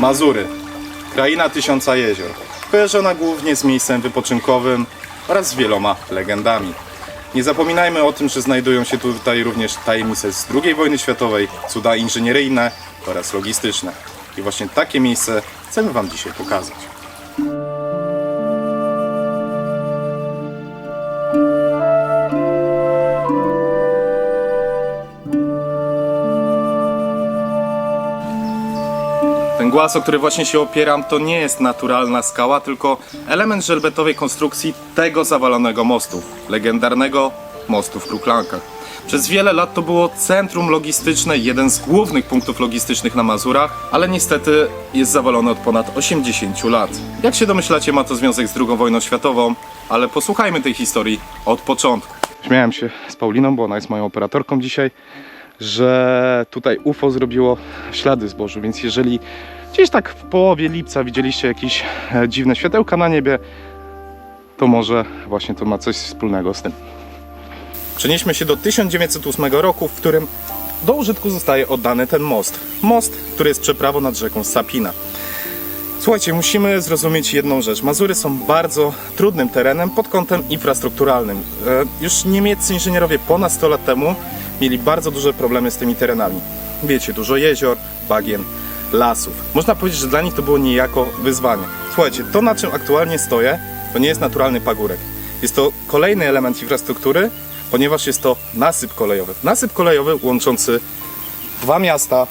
Mazury, kraina tysiąca jezior, kojarzona głównie z miejscem wypoczynkowym oraz z wieloma legendami. Nie zapominajmy o tym, że znajdują się tutaj również tajemnice z II wojny światowej, cuda inżynieryjne oraz logistyczne. I właśnie takie miejsce chcemy Wam dzisiaj pokazać. Ten głaz, o który właśnie się opieram, to nie jest naturalna skała, tylko element żelbetowej konstrukcji tego zawalonego mostu, legendarnego mostu w Kruklankach. Przez wiele lat to było centrum logistyczne, jeden z głównych punktów logistycznych na Mazurach, ale niestety jest zawalony od ponad 80 lat. Jak się domyślacie, ma to związek z II wojną światową, ale posłuchajmy tej historii od początku. Śmiałem się z Pauliną, bo ona jest moją operatorką dzisiaj, że tutaj UFO zrobiło ślady zbożu, więc jeżeli gdzieś tak w połowie lipca widzieliście jakieś dziwne światełka na niebie, to może właśnie to ma coś wspólnego z tym. Przenieśmy się do 1908 roku, w którym do użytku zostaje oddany ten most. Most, który jest przeprawą nad rzeką Sapina. Słuchajcie, musimy zrozumieć jedną rzecz. Mazury są bardzo trudnym terenem pod kątem infrastrukturalnym. Już niemieccy inżynierowie ponad 100 lat temu mieli bardzo duże problemy z tymi terenami. Wiecie, dużo jezior, bagien, lasów. Można powiedzieć, że dla nich to było niejako wyzwanie. Słuchajcie, to na czym aktualnie stoję, to nie jest naturalny pagórek. Jest to kolejny element infrastruktury, ponieważ jest to nasyp kolejowy. Nasyp kolejowy łączący dwa miasta,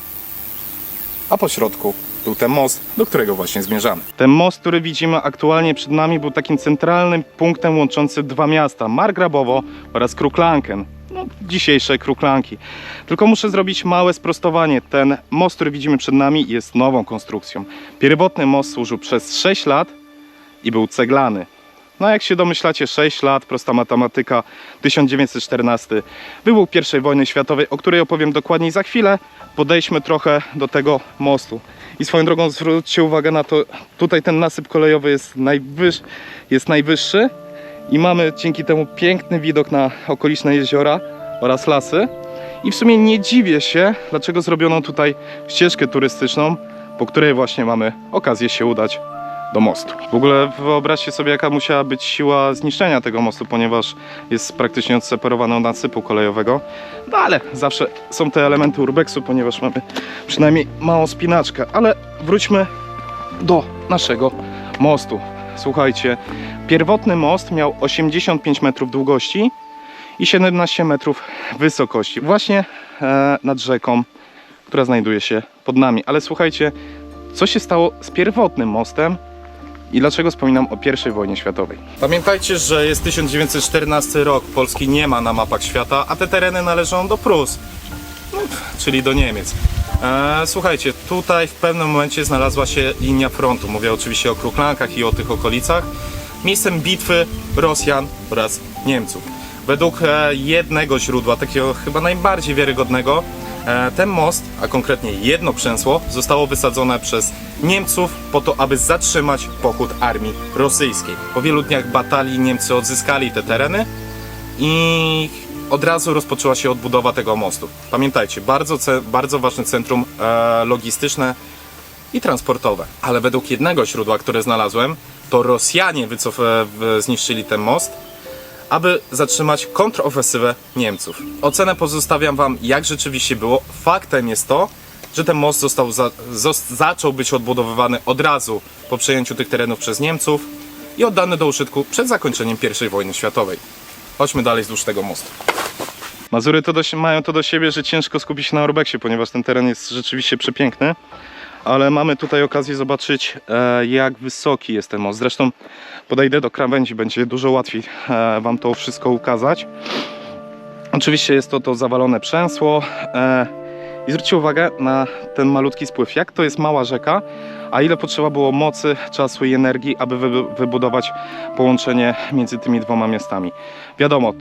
a po środku był ten most, do którego właśnie zmierzamy. Ten most, który widzimy aktualnie przed nami, był takim centralnym punktem łączący dwa miasta, Margrabowo oraz Kruklanken. No, dzisiejsze Kruklanki. Tylko muszę zrobić małe sprostowanie. Ten most, który widzimy przed nami, jest nową konstrukcją. Pierwotny most służył przez 6 lat i był ceglany. No jak się domyślacie, 6 lat, prosta matematyka, 1914, wybuch I wojny światowej, o której opowiem dokładniej za chwilę. Podejdźmy trochę do tego mostu. I swoją drogą zwróćcie uwagę na to, tutaj ten nasyp kolejowy jest najwyższy i mamy dzięki temu piękny widok na okoliczne jeziora oraz lasy. I w sumie nie dziwię się, dlaczego zrobiono tutaj ścieżkę turystyczną, po której właśnie mamy okazję się udać do mostu. W ogóle wyobraźcie sobie, jaka musiała być siła zniszczenia tego mostu, ponieważ jest praktycznie odseparowany od nasypu kolejowego. No ale zawsze są te elementy urbexu, ponieważ mamy przynajmniej małą spinaczkę. Ale wróćmy do naszego mostu. Słuchajcie, pierwotny most miał 85 metrów długości i 17 metrów wysokości. Właśnie nad rzeką, która znajduje się pod nami. Ale słuchajcie, co się stało z pierwotnym mostem i dlaczego wspominam o I wojnie światowej? Pamiętajcie, że jest 1914 rok, Polski nie ma na mapach świata, a te tereny należą do Prus, no, czyli do Niemiec. Słuchajcie, tutaj w pewnym momencie znalazła się linia frontu, mówię oczywiście o Kruklankach i o tych okolicach, miejscem bitwy Rosjan oraz Niemców. Według jednego źródła, takiego chyba najbardziej wiarygodnego, ten most, a konkretnie jedno przęsło, zostało wysadzone przez Niemców po to, aby zatrzymać pochód armii rosyjskiej. Po wielu dniach batalii Niemcy odzyskali te tereny i od razu rozpoczęła się odbudowa tego mostu. Pamiętajcie, bardzo ważne centrum logistyczne i transportowe. Ale według jednego źródła, które znalazłem, to Rosjanie zniszczyli ten most, aby zatrzymać kontrofensywę Niemców. Ocenę pozostawiam Wam, jak rzeczywiście było. Faktem jest to, że ten most zaczął być odbudowywany od razu po przejęciu tych terenów przez Niemców i oddany do użytku przed zakończeniem I wojny światowej. Chodźmy dalej wzdłuż tego mostu. Mazury mają to do siebie, że ciężko skupić się na urbexie, ponieważ ten teren jest rzeczywiście przepiękny. Ale mamy tutaj okazję zobaczyć, jak wysoki jest ten most. Zresztą podejdę do krawędzi, będzie dużo łatwiej Wam to wszystko ukazać. Oczywiście jest to zawalone przęsło. I zwróćcie uwagę na ten malutki spływ. Jak to jest mała rzeka, a ile potrzeba było mocy, czasu i energii, aby wybudować połączenie między tymi dwoma miastami. Wiadomo,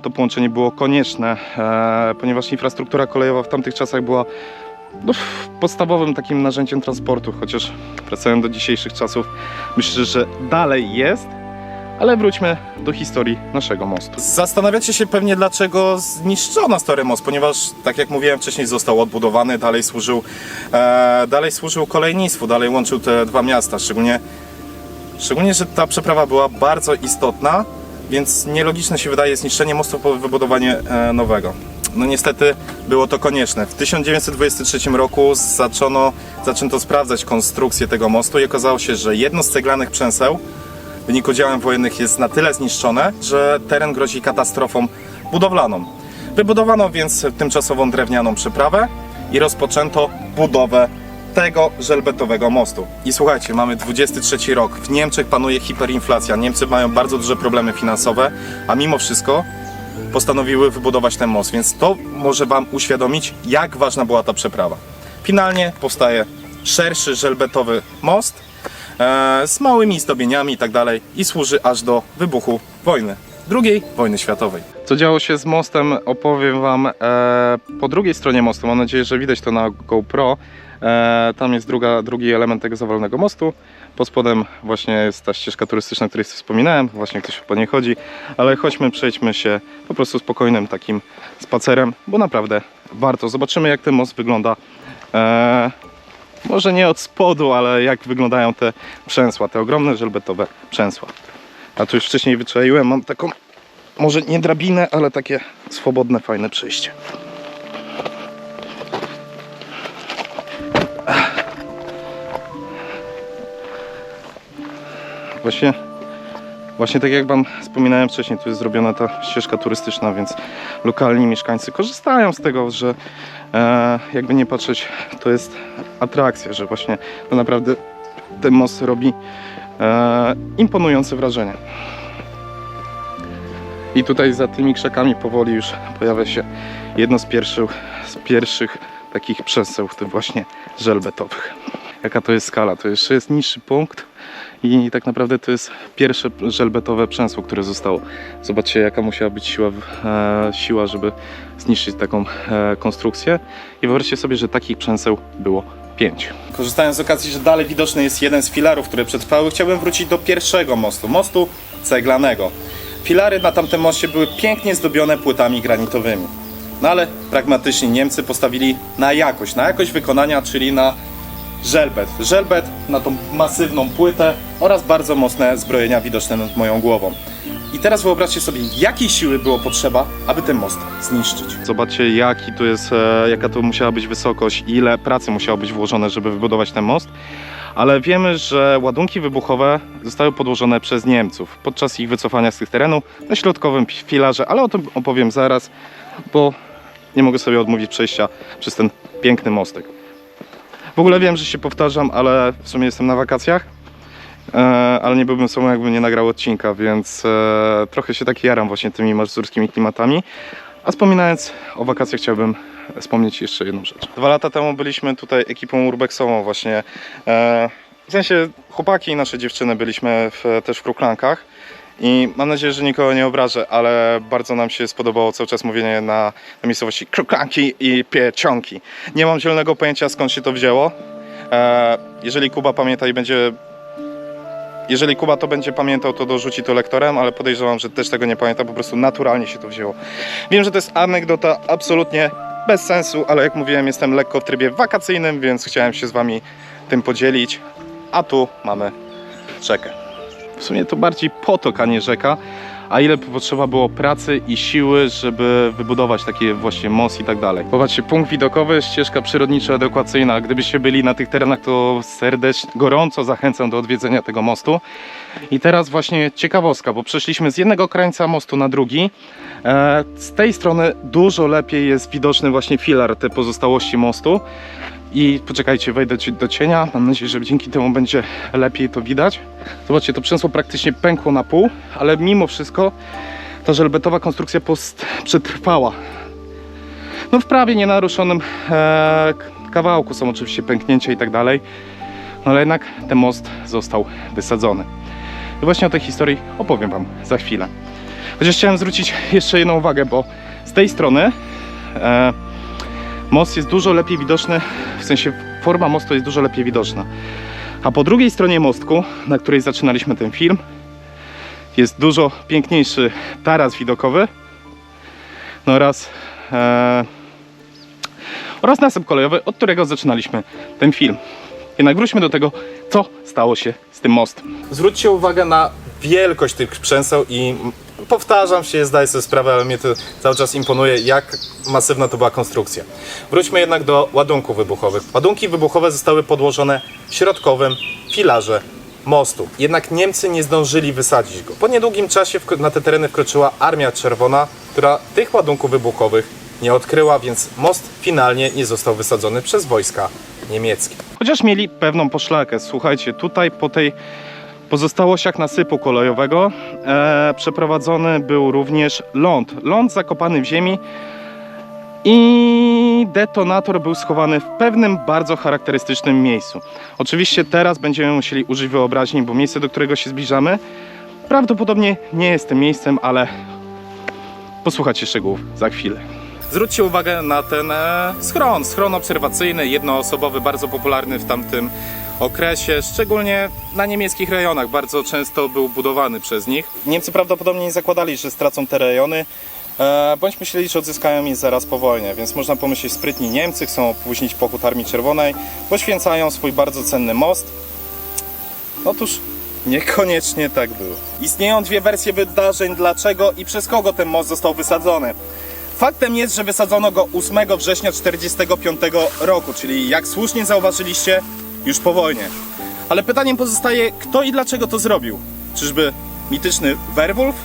to połączenie było konieczne, ponieważ infrastruktura kolejowa w tamtych czasach była podstawowym takim narzędziem transportu, chociaż wracając do dzisiejszych czasów, myślę, że dalej jest, Ale wróćmy do historii naszego mostu. Zastanawiacie się pewnie, dlaczego zniszczono Stary Most, ponieważ, tak jak mówiłem wcześniej, został odbudowany, dalej służył kolejnictwu, dalej łączył te dwa miasta, szczególnie, że ta przeprawa była bardzo istotna, więc nielogiczne się wydaje zniszczenie mostu po wybudowaniu nowego. No niestety było to konieczne. W 1923 roku zaczęto sprawdzać konstrukcję tego mostu i okazało się, że jedno z ceglanych przęseł w wyniku działań wojennych jest na tyle zniszczone, że teren grozi katastrofą budowlaną. Wybudowano więc tymczasową drewnianą przeprawę i rozpoczęto budowę tego żelbetowego mostu. I słuchajcie, mamy 23 rok, w Niemczech panuje hiperinflacja, Niemcy mają bardzo duże problemy finansowe, a mimo wszystko postanowiły wybudować ten most, więc to może Wam uświadomić, jak ważna była ta przeprawa. Finalnie powstaje szerszy żelbetowy most z małymi zdobieniami i tak dalej i służy aż do wybuchu II wojny światowej. Co działo się z mostem, opowiem Wam po drugiej stronie mostu. Mam nadzieję, że widać to na GoPro. Tam jest drugi element tego zawalonego mostu. Pod spodem właśnie jest ta ścieżka turystyczna, o której wspominałem. Właśnie ktoś po niej chodzi. Ale chodźmy, przejdźmy się po prostu spokojnym takim spacerem, bo naprawdę warto. Zobaczymy, jak ten most wygląda. Może nie od spodu, ale jak wyglądają te przęsła, te ogromne żelbetowe przęsła. A tu już wcześniej wyczaiłem, mam taką, może nie drabinę, ale takie swobodne, fajne przejście. Właśnie tak jak Wam wspominałem wcześniej, tu jest zrobiona ta ścieżka turystyczna, więc lokalni mieszkańcy korzystają z tego, że jakby nie patrzeć, to jest atrakcja, że właśnie to naprawdę ten most robi imponujące wrażenie. I tutaj za tymi krzakami powoli już pojawia się jedno z pierwszych takich przęseł, tych właśnie żelbetowych. Jaka to jest skala? To jeszcze jest niższy punkt i tak naprawdę to jest pierwsze żelbetowe przęsło, które zostało. Zobaczcie, jaka musiała być siła, żeby zniszczyć taką konstrukcję. I wyobraźcie sobie, że takich przęseł było 5. Korzystając z okazji, że dalej widoczny jest jeden z filarów, które przetrwały, chciałbym wrócić do pierwszego mostu ceglanego. Filary na tamtym moście były pięknie zdobione płytami granitowymi. No ale pragmatycznie Niemcy postawili na jakość wykonania, czyli na żelbet na tą masywną płytę oraz bardzo mocne zbrojenia widoczne nad moją głową. I teraz wyobraźcie sobie, jakiej siły było potrzeba, aby ten most zniszczyć. Zobaczcie, jaka to musiała być wysokość, ile pracy musiało być włożone, żeby wybudować ten most. Ale wiemy, że ładunki wybuchowe zostały podłożone przez Niemców podczas ich wycofania z tych terenów na środkowym filarze, ale o tym opowiem zaraz, bo nie mogę sobie odmówić przejścia przez ten piękny mostek. W ogóle wiem, że się powtarzam, ale w sumie jestem na wakacjach, ale nie byłbym sobą, jakbym nie nagrał odcinka, więc trochę się tak jaram właśnie tymi mazurskimi klimatami. A wspominając o wakacjach, chciałbym wspomnieć jeszcze jedną rzecz. 2 lata temu byliśmy tutaj ekipą urbexową właśnie, w sensie chłopaki i nasze dziewczyny byliśmy też w Kruklankach. I mam nadzieję, że nikogo nie obrażę, ale bardzo nam się spodobało cały czas mówienie na miejscowości Kruklanki i Piecionki. Nie mam zielonego pojęcia, skąd się to wzięło. Jeżeli Kuba pamięta i będzie... Jeżeli Kuba to będzie pamiętał, to dorzuci to lektorem, ale podejrzewam, że też tego nie pamięta, po prostu naturalnie się to wzięło. Wiem, że to jest anegdota absolutnie bez sensu, ale jak mówiłem, jestem lekko w trybie wakacyjnym, więc chciałem się z Wami tym podzielić. A tu mamy rzekę. W sumie to bardziej potok, a nie rzeka. A ile potrzeba było pracy i siły, żeby wybudować taki właśnie most i tak dalej. Popatrzcie, punkt widokowy, ścieżka przyrodniczo-edukacyjna. Gdybyście byli na tych terenach, to serdecznie, gorąco zachęcam do odwiedzenia tego mostu. I teraz właśnie ciekawostka, bo przeszliśmy z jednego krańca mostu na drugi. Z tej strony dużo lepiej jest widoczny właśnie filar, te pozostałości mostu. I poczekajcie, wejdę do cienia. Mam nadzieję, że dzięki temu będzie lepiej to widać. Zobaczcie, to przęsło praktycznie pękło na pół, ale mimo wszystko ta żelbetowa konstrukcja przetrwała. No w prawie nienaruszonym kawałku są oczywiście pęknięcia i tak dalej. No ale jednak ten most został wysadzony. I właśnie o tej historii opowiem Wam za chwilę. Chociaż chciałem zwrócić jeszcze jedną uwagę, bo z tej strony most jest dużo lepiej widoczny, w sensie forma mostu jest dużo lepiej widoczna. A po drugiej stronie mostku, na której zaczynaliśmy ten film, jest dużo piękniejszy taras widokowy, no oraz nasyp kolejowy, od którego zaczynaliśmy ten film. Jednak wróćmy do tego, co stało się z tym mostem. Zwróćcie uwagę na wielkość tych przęseł i powtarzam się, zdaję sobie sprawę, ale mnie to cały czas imponuje, jak masywna to była konstrukcja. Wróćmy jednak do ładunków wybuchowych. Ładunki wybuchowe zostały podłożone w środkowym filarze mostu. Jednak Niemcy nie zdążyli wysadzić go. Po niedługim czasie na te tereny wkroczyła Armia Czerwona, która tych ładunków wybuchowych nie odkryła, więc most finalnie nie został wysadzony przez wojska niemieckie. Chociaż mieli pewną poszlakę. Słuchajcie, tutaj po tej pozostałościach nasypu kolejowego przeprowadzony był również ląd zakopany w ziemi i detonator był schowany w pewnym bardzo charakterystycznym miejscu. Oczywiście teraz będziemy musieli użyć wyobraźni, bo miejsce, do którego się zbliżamy, prawdopodobnie nie jest tym miejscem, ale posłuchajcie szczegółów za chwilę. Zwróćcie uwagę na ten schron obserwacyjny, jednoosobowy, bardzo popularny w tamtym okresie, szczególnie na niemieckich rejonach, bardzo często był budowany przez nich. Niemcy prawdopodobnie nie zakładali, że stracą te rejony, bądź myśleli, że odzyskają je zaraz po wojnie, więc można pomyśleć, sprytni Niemcy chcą opóźnić pochód Armii Czerwonej, poświęcają swój bardzo cenny most. Otóż niekoniecznie tak było. Istnieją dwie wersje wydarzeń, dlaczego i przez kogo ten most został wysadzony. Faktem jest, że wysadzono go 8 września 1945 roku, czyli jak słusznie zauważyliście, już po wojnie. Ale pytaniem pozostaje, kto i dlaczego to zrobił? Czyżby mityczny werwolf?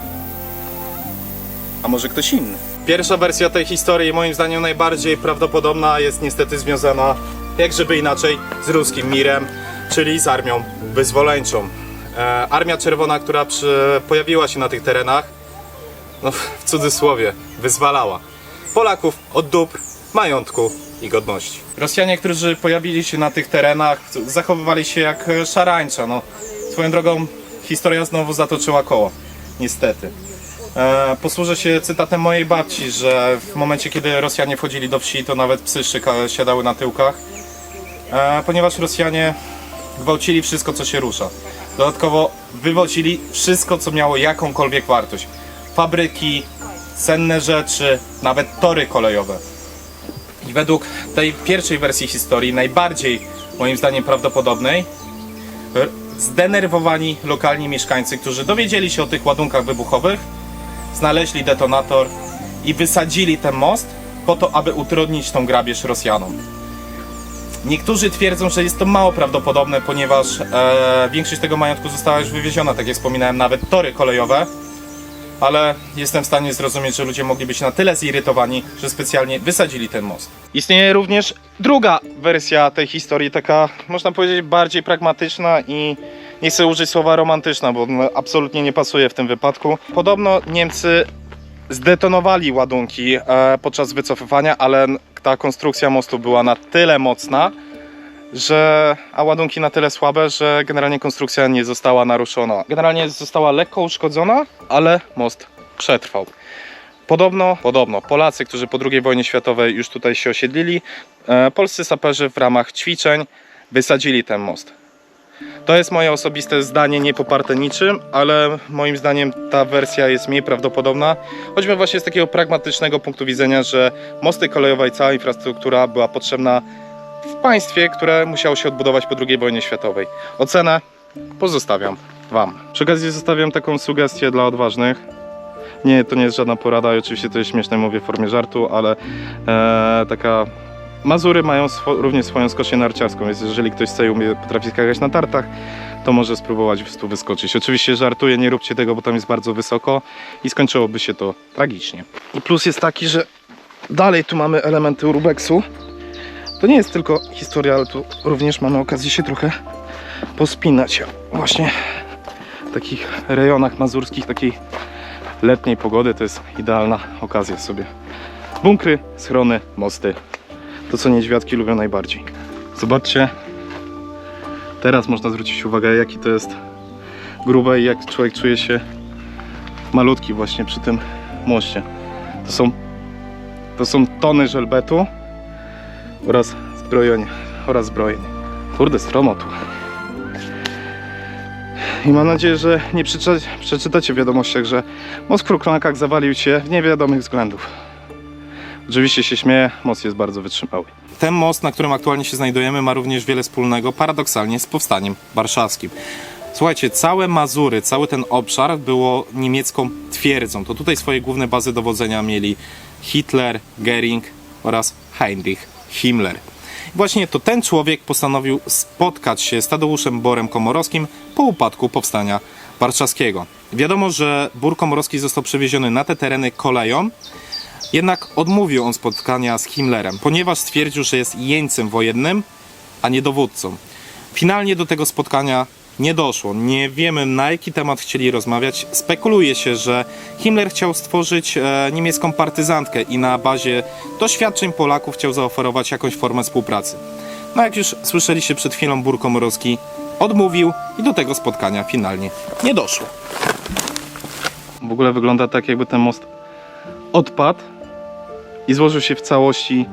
A może ktoś inny? Pierwsza wersja tej historii, moim zdaniem najbardziej prawdopodobna, jest niestety związana, jak żeby inaczej, z ruskim mirem, czyli z Armią Wyzwoleńczą. Armia Czerwona, która pojawiła się na tych terenach, no w cudzysłowie, wyzwalała Polaków od dóbr, majątku i godności. Rosjanie, którzy pojawili się na tych terenach, zachowywali się jak szarańcza. No, swoją drogą historia znowu zatoczyła koło, niestety. Posłużę się cytatem mojej babci, że w momencie, kiedy Rosjanie wchodzili do wsi, to nawet psy siadały na tyłkach, ponieważ Rosjanie gwałcili wszystko, co się rusza. Dodatkowo wywozili wszystko, co miało jakąkolwiek wartość. Fabryki, cenne rzeczy, nawet tory kolejowe. I według tej pierwszej wersji historii, najbardziej moim zdaniem prawdopodobnej, zdenerwowani lokalni mieszkańcy, którzy dowiedzieli się o tych ładunkach wybuchowych, znaleźli detonator i wysadzili ten most po to, aby utrudnić tą grabież Rosjanom. Niektórzy twierdzą, że jest to mało prawdopodobne, ponieważ większość tego majątku została już wywieziona, tak jak wspominałem, nawet tory kolejowe, ale jestem w stanie zrozumieć, że ludzie mogli być na tyle zirytowani, że specjalnie wysadzili ten most. Istnieje również druga wersja tej historii, taka można powiedzieć bardziej pragmatyczna i nie chcę użyć słowa romantyczna, bo absolutnie nie pasuje w tym wypadku. Podobno Niemcy zdetonowali ładunki podczas wycofywania, ale ta konstrukcja mostu była na tyle mocna, a ładunki na tyle słabe, że generalnie konstrukcja nie została naruszona. Generalnie została lekko uszkodzona, ale most przetrwał. Podobno Polacy, którzy po II wojnie światowej już tutaj się osiedlili, polscy saperzy w ramach ćwiczeń wysadzili ten most. To jest moje osobiste zdanie, nie poparte niczym, ale moim zdaniem ta wersja jest mniej prawdopodobna, choćby właśnie z takiego pragmatycznego punktu widzenia, że mosty kolejowe i cała infrastruktura była potrzebna w państwie, które musiało się odbudować po II wojnie światowej. Ocenę pozostawiam Wam. Przy okazji zostawiam taką sugestię dla odważnych. Nie, to nie jest żadna porada i oczywiście to jest śmieszne, mówię w formie żartu, ale Mazury mają również swoją skocznię narciarską, więc jeżeli ktoś chce i potrafi skakać na tartach, to może spróbować tu wyskoczyć. Oczywiście żartuję, nie róbcie tego, bo tam jest bardzo wysoko i skończyłoby się to tragicznie. I plus jest taki, że dalej tu mamy elementy urbexu. To nie jest tylko historia, ale tu również mamy okazję się trochę pospinać. Właśnie w takich rejonach mazurskich, takiej letniej pogody to jest idealna okazja sobie. Bunkry, schrony, mosty. To, co niedźwiadki lubią najbardziej. Zobaczcie, teraz można zwrócić uwagę, jaki to jest grube i jak człowiek czuje się malutki właśnie przy tym moście. To są tony żelbetu oraz zbrojenie. Kurde, stromo tu. I mam nadzieję, że nie przeczytacie w wiadomościach, że most w Kruklankach zawalił się z niewiadomych względów. Oczywiście się śmieję, most jest bardzo wytrzymały. Ten most, na którym aktualnie się znajdujemy, ma również wiele wspólnego, paradoksalnie, z powstaniem warszawskim. Słuchajcie, całe Mazury, cały ten obszar było niemiecką twierdzą. To tutaj swoje główne bazy dowodzenia mieli Hitler, Göring oraz Heinrich Himmler. Właśnie to ten człowiek postanowił spotkać się z Tadeuszem Borem Komorowskim po upadku powstania warszawskiego. Wiadomo, że Bór Komorowski został przewieziony na te tereny koleją, jednak odmówił on spotkania z Himmlerem, ponieważ stwierdził, że jest jeńcem wojennym, a nie dowódcą. Finalnie do tego spotkania nie doszło. Nie wiemy, na jaki temat chcieli rozmawiać. Spekuluje się, że Himmler chciał stworzyć niemiecką partyzantkę i na bazie doświadczeń Polaków chciał zaoferować jakąś formę współpracy. No jak już słyszeliście przed chwilą, Bór Komorowski odmówił i do tego spotkania finalnie nie doszło. W ogóle wygląda tak, jakby ten most odpadł i złożył się w całości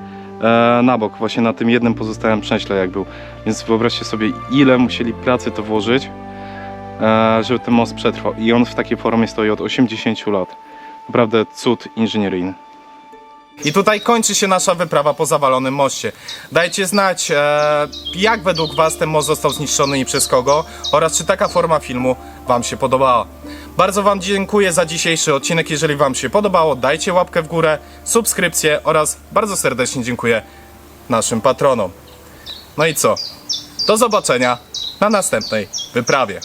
na bok, właśnie na tym jednym pozostałym przęśle jak był. Więc wyobraźcie sobie, ile musieli pracy to włożyć, żeby ten most przetrwał. I on w takiej formie stoi od 80 lat. Naprawdę cud inżynieryjny. I tutaj kończy się nasza wyprawa po zawalonym moście. Dajcie znać, jak według Was ten most został zniszczony i przez kogo, oraz czy taka forma filmu Wam się podobała. Bardzo Wam dziękuję za dzisiejszy odcinek. Jeżeli Wam się podobało, dajcie łapkę w górę, subskrypcję oraz bardzo serdecznie dziękuję naszym patronom. No i co? Do zobaczenia na następnej wyprawie.